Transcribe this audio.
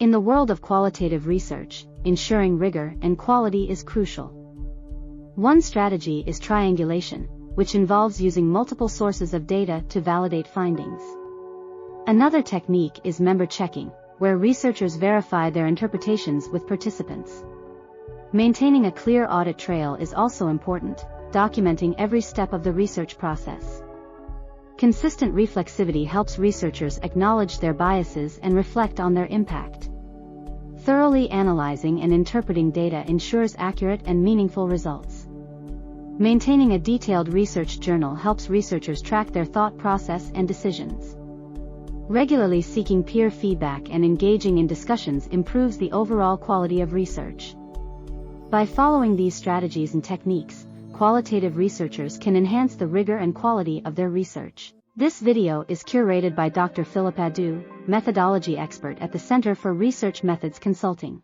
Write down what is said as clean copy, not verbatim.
In the world of qualitative research, ensuring rigor and quality is crucial. One strategy is triangulation, which involves using multiple sources of data to validate findings. Another technique is member checking, where researchers verify their interpretations with participants. Maintaining a clear audit trail is also important, documenting every step of the research process. Consistent reflexivity helps researchers acknowledge their biases and reflect on their impact. Thoroughly analyzing and interpreting data ensures accurate and meaningful results. Maintaining a detailed research journal helps researchers track their thought process and decisions. Regularly seeking peer feedback and engaging in discussions improves the overall quality of research. By following these strategies and techniques, qualitative researchers can enhance the rigor and quality of their research. This video is curated by Dr. Philip Adu, methodology expert at the Center for Research Methods Consulting.